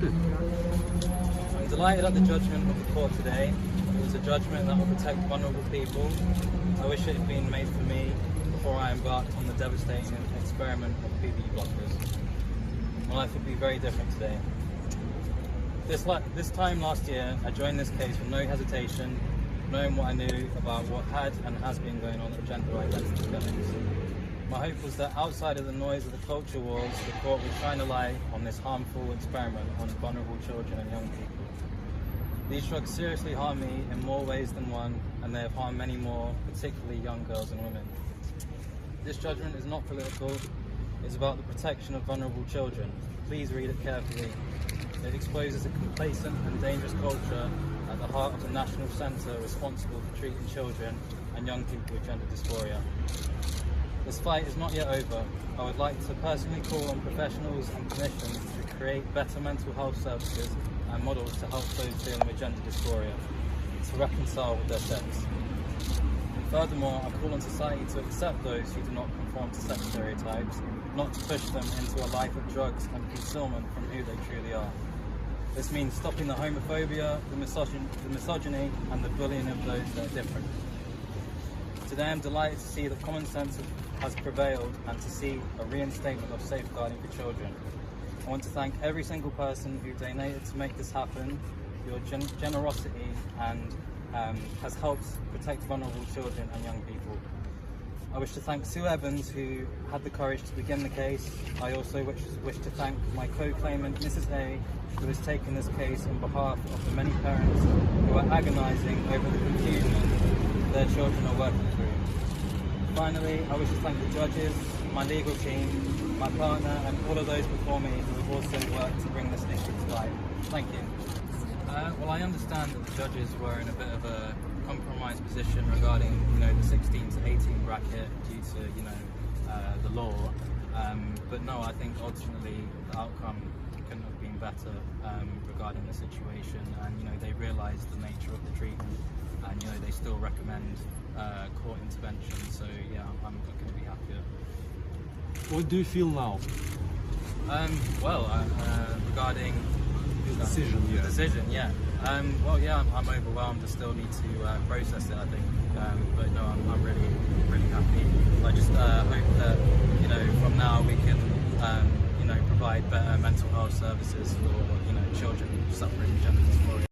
I'm delighted at the judgment of the court today. It was a judgment that will protect vulnerable people. I wish it had been made for me before I embarked on the devastating experiment of puberty blockers. My life would be very different today. This time last year, I joined this case with no hesitation, knowing what I knew about what had and has been going on with gender identity killings. My hope was that outside of the noise of the culture wars, the court would shine a light on this harmful experiment on vulnerable children and young people. These drugs seriously harm me in more ways than one, and they have harmed many more, particularly young girls and women. This judgment is not political, it's about the protection of vulnerable children. Please read it carefully. It exposes a complacent and dangerous culture at the heart of the national centre responsible for treating children and young people with gender dysphoria. This fight is not yet over. I would like to personally call on professionals and clinicians to create better mental health services and models to help those dealing with gender dysphoria to reconcile with their sex. And furthermore, I call on society to accept those who do not conform to sex stereotypes, not to push them into a life of drugs and concealment from who they truly are. This means stopping the homophobia, the misogyny and the bullying of those that are different. Today I'm delighted to see that common sense has prevailed and to see a reinstatement of safeguarding for children. I want to thank every single person who donated to make this happen. Your generosity and has helped protect vulnerable children and young people. I wish to thank Sue Evans, who had the courage to begin the case. I also wish to thank my co-claimant, Mrs. A, who has taken this case on behalf of the many parents who are agonising over the confusion their children are working through. Finally, I wish to thank the judges, my legal team, my partner, and all of those before me who have also worked to bring this issue to light. Thank you. Well, I understand that the judges were in a bit of a compromised position regarding, the 16 to 18 bracket due to, the law. But no, I think ultimately the outcome couldn't have been better regarding the situation, and they realised the nature of the treatment, and they still recommend court intervention. So yeah, I'm going to be happier. What do you feel now? Regarding the decision, yeah. I'm overwhelmed. I still need to process it, I think. But no, I'm really, really happy. I just hope that from now we can provide better mental health services for children suffering gender dysphoria.